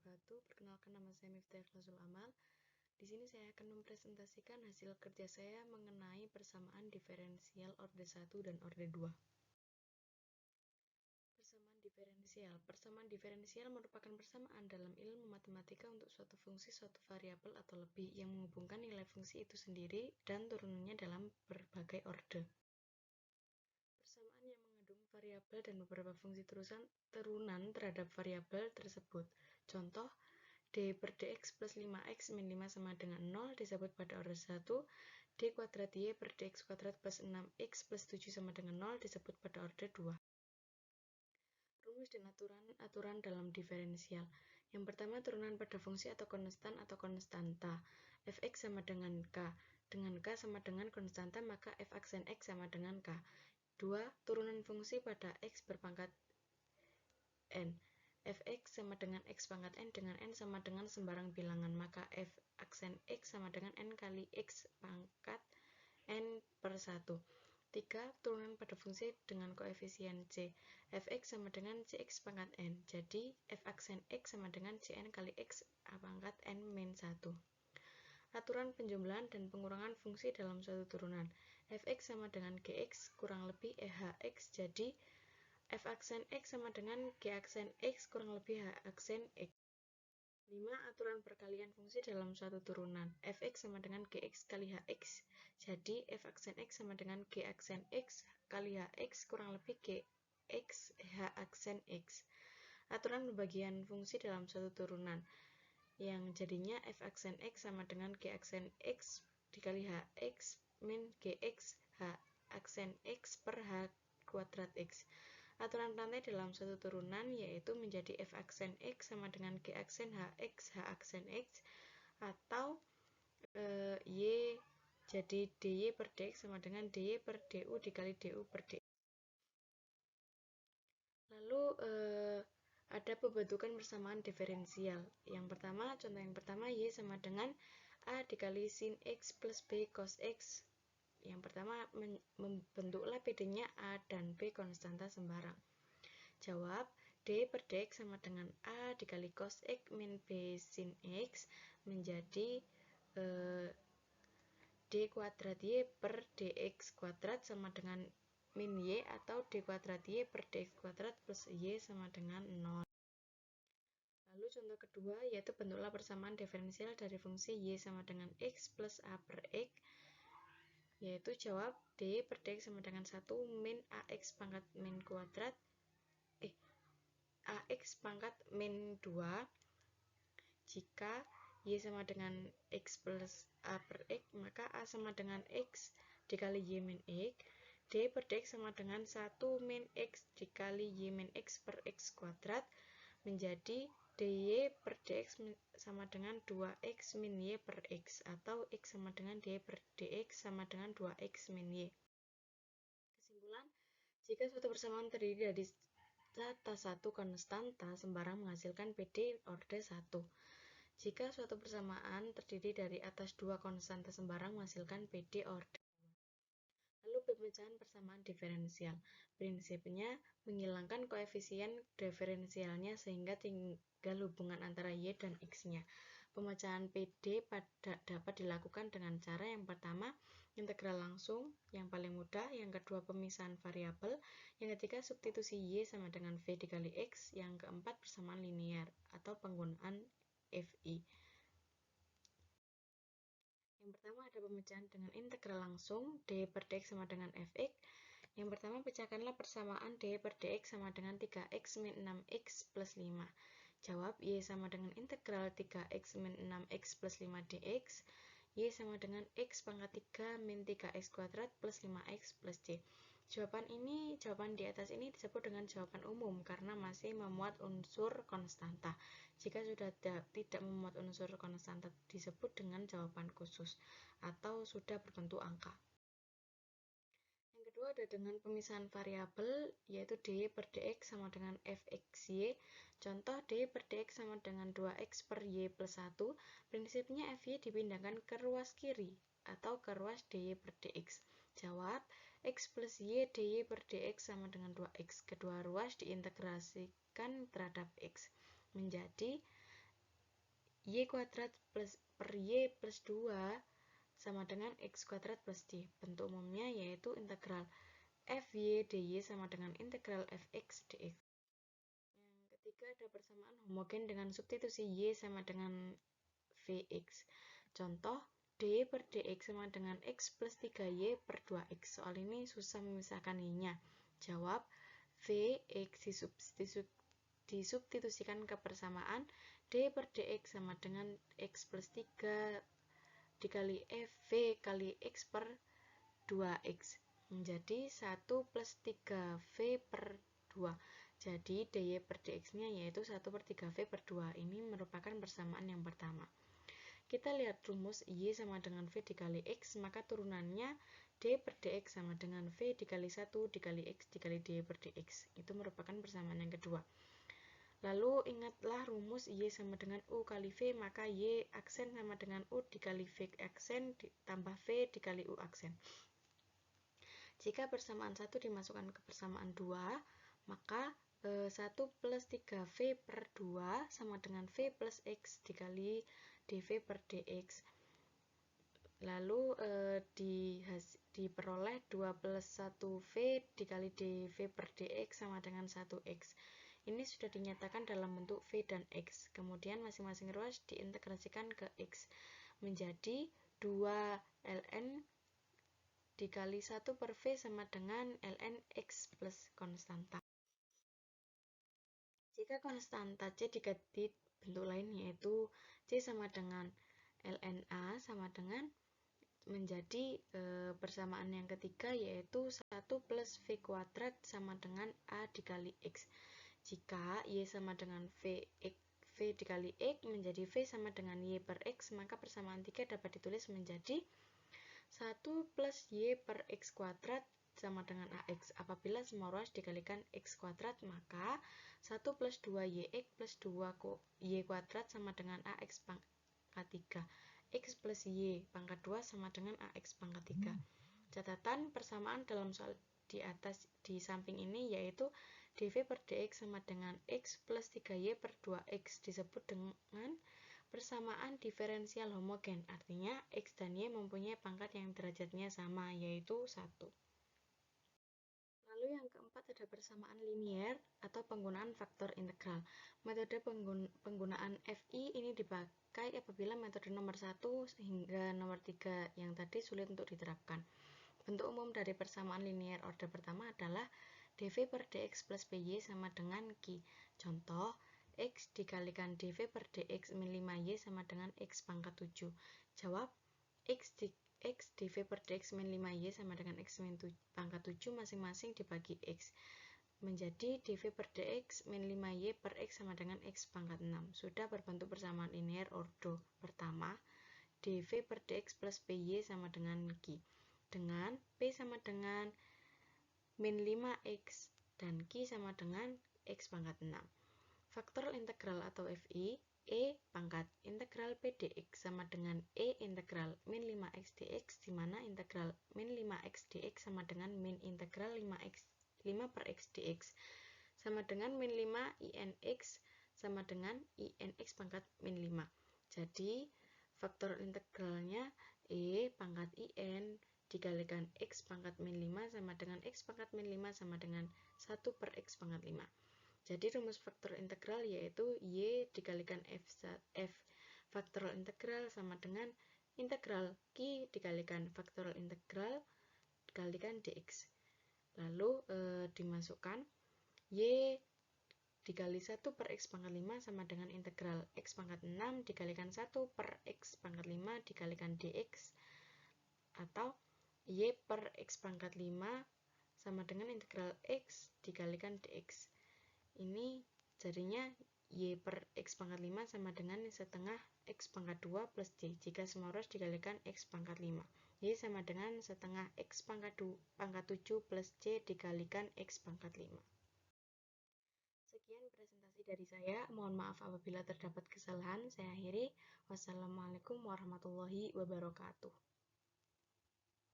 wabarakatuh. Perkenalkan, nama saya Miftah Ikhlasul Amal. Di sini saya akan mempresentasikan hasil kerja saya mengenai persamaan diferensial orde 1 dan orde 2. Persamaan diferensial merupakan persamaan dalam ilmu matematika untuk suatu fungsi, suatu variabel atau lebih yang menghubungkan nilai fungsi itu sendiri dan turunannya dalam berbagai orde. Persamaan yang mengandung variabel dan beberapa fungsi turunan terhadap variabel tersebut. Contoh, d per dx plus 5x min 5 sama dengan 0 disebut pada orde 1, d kuadrat y per dx kuadrat plus 6x plus 7 sama dengan 0 disebut pada orde 2. Rumus dan aturan dalam diferensial. Yang pertama, turunan pada fungsi atau konstan atau konstanta. Fx sama dengan k. Dengan k sama dengan konstanta, maka f aksen x sama dengan k. 2. Turunan fungsi pada x berpangkat n. Fx sama dengan x pangkat n dengan n sama dengan sembarang bilangan, maka f aksen x sama dengan n kali x pangkat n per 1. 3. Turunan pada fungsi dengan koefisien c. Fx sama dengan cx pangkat n. Jadi, f aksen x sama dengan cn kali x pangkat n min 1. Aturan penjumlahan dan pengurangan fungsi dalam suatu turunan. Fx sama dengan gx kurang lebih hx, jadi f aksen x sama dengan g aksen x kurang lebih h aksen x. 5. Aturan perkalian fungsi dalam suatu turunan. Fx sama dengan gx kali hx, jadi f aksen x sama dengan g aksen x kali hx kurang lebih gx h aksen x. Aturan pembagian fungsi dalam suatu turunan, yang jadinya f aksen x sama dengan g aksen x dikali hx min gx h aksen x per h kuadrat x. Aturan rantai dalam suatu turunan yaitu menjadi f aksen x sama dengan g aksen hx h aksen x, atau y jadi dy per dx sama dengan dy per du dikali du per dx. Lalu ada pembentukan persamaan diferensial. Contoh yang pertama, y sama dengan a dikali sin x plus b cos x. Yang pertama, membentuklah PD-nya a dan b konstanta sembarang. Jawab, d per dx sama dengan a dikali cos x min b sin x menjadi d kuadrat y per dx kuadrat sama dengan min y, atau d kuadrat y per dx kuadrat plus y sama dengan 0. Lalu contoh kedua, yaitu bentuklah persamaan diferensial dari fungsi y sama dengan x plus a per x, yaitu jawab d per dx sama dengan 1 min ax pangkat min kuadrat ax pangkat min 2 jika y sama dengan x plus a per x, maka a sama dengan x dikali y min x. D per dx sama dengan 1 min x dikali y min x per x kuadrat menjadi dy per dx sama dengan 2x min y per x, atau x sama dengan dy per dx sama dengan 2x min y. Kesimpulan, jika suatu persamaan terdiri dari satu konstanta sembarang menghasilkan PD orde 1. Jika suatu persamaan terdiri dari atas dua konstanta sembarang menghasilkan PD orde 2. Lalu pemecahan persamaan diferensial. Prinsipnya menghilangkan koefisien diferensialnya sehingga tinggal hubungan antara y dan x-nya. Pemecahan PD dapat dilakukan dengan cara yang pertama, integral langsung, yang paling mudah, yang kedua pemisahan variabel, yang ketiga substitusi y sama dengan v dikali x, yang keempat persamaan linear atau penggunaan FI. Yang pertama ada pemecahan dengan integral langsung, d per dx sama dengan fx. Yang pertama, pecahkanlah persamaan d per dx sama dengan 3x min 6x plus 5. Jawab, y sama dengan integral 3x min 6x plus 5 dx, y sama dengan x pangkat 3 min 3x kuadrat plus 5x plus c. Jawaban di atas ini disebut dengan jawaban umum karena masih memuat unsur konstanta. Jika sudah tidak memuat unsur konstanta disebut dengan jawaban khusus atau sudah berbentuk angka. Yang kedua ada dengan pemisahan variabel, yaitu d per dx sama dengan fxy. Contoh, d per dx sama dengan 2x per y plus 1. Prinsipnya fy dipindahkan ke ruas kiri atau ke ruas dy per dx. Jawab, x plus y dy per dx sama dengan 2x. Kedua ruas diintegrasikan terhadap x menjadi y kuadrat per y plus 2 sama dengan x kuadrat plus d. Bentuk umumnya yaitu integral fy dy sama dengan integral fx dx. Yang ketiga ada persamaan homogen dengan substitusi y sama dengan vx. Contoh, dy per dx sama dengan x plus 3y per 2x. Soal ini susah memisahkan y-nya. Jawab, vx disubstitusikan ke persamaan dy per dx sama dengan x plus 3 dikali v kali x per 2x menjadi 1 plus 3v per 2. Jadi dy per dx-nya yaitu 1 per 3v per 2. Ini merupakan persamaan yang pertama. Kita lihat rumus y sama dengan v dikali x, maka turunannya d per dx sama dengan v dikali 1 dikali x dikali dy per dx. Itu merupakan persamaan yang kedua. Lalu ingatlah rumus y sama dengan u kali v, maka y aksen sama dengan u dikali v aksen ditambah v dikali u aksen. Jika persamaan 1 dimasukkan ke persamaan 2, maka 1 plus 3v per 2 sama dengan v plus x dikali dv per dx. Lalu diperoleh 2 plus 1v dikali dv per dx sama dengan 1x. Ini sudah dinyatakan dalam bentuk v dan x. Kemudian masing-masing ruas diintegrasikan ke x. Menjadi 2 ln dikali 1 per v sama dengan ln x plus konstanta. Jika konstanta C diganti bentuk lain yaitu C sama dengan ln A sama dengan menjadi persamaan yang ketiga yaitu 1 plus v kuadrat sama dengan A dikali x. Jika y sama dengan v dikali x menjadi v sama dengan y per x, maka persamaan 3 dapat ditulis menjadi 1 plus y per x kuadrat sama dengan ax. Apabila semua ruas dikalikan x kuadrat, maka 1 plus 2yx plus 2y kuadrat sama dengan ax pangkat 3. X plus y pangkat 2 sama dengan ax pangkat 3. Catatan persamaan dalam soal di samping ini yaitu dv per dx sama dengan x plus 3y per 2x disebut dengan persamaan diferensial homogen. Artinya x dan y mempunyai pangkat yang derajatnya sama yaitu 1. Lalu yang keempat ada persamaan linier atau penggunaan faktor integral. Metode penggunaan FI ini dipakai apabila metode nomor 1 hingga nomor 3 yang tadi sulit untuk diterapkan. Bentuk umum dari persamaan linier order pertama adalah dv per dx plus py sama dengan q. Contoh, x dikalikan dv per dx min 5y sama dengan x pangkat 7. Jawab, x dv per dx min 5y sama dengan x min pangkat 7 masing-masing dibagi x. Menjadi dv per dx min 5y per x sama dengan x pangkat 6. Sudah berbentuk persamaan linier ordo pertama, dv per dx plus py sama dengan q. Dengan P sama dengan min 5x dan Q sama dengan X pangkat 6. Faktor integral atau FI, E pangkat integral P dx sama dengan E integral min 5x dx, di mana integral min 5x dx sama dengan min integral 5 per x dx, sama dengan min 5 inx sama dengan inx pangkat min 5. Jadi, faktor integralnya E pangkat in dikalikan x pangkat min 5 sama dengan x pangkat min 5 sama dengan 1 per x pangkat 5. Jadi rumus faktor integral yaitu y dikalikan f faktor integral sama dengan integral q dikalikan faktor integral dikalikan dx. Lalu dimasukkan y dikali 1 per x pangkat 5 sama dengan integral x pangkat 6 dikalikan 1 per x pangkat 5 dikalikan dx, atau y per x pangkat 5 sama dengan integral x dikalikan dx. Ini jadinya y per x pangkat 5 sama dengan setengah x pangkat 2 plus c jika semua ruas dikalikan x pangkat 5. Y sama dengan setengah x pangkat 7 plus c dikalikan x pangkat 5. Sekian presentasi dari saya. Mohon maaf apabila terdapat kesalahan. Saya akhiri. Wassalamualaikum warahmatullahi wabarakatuh.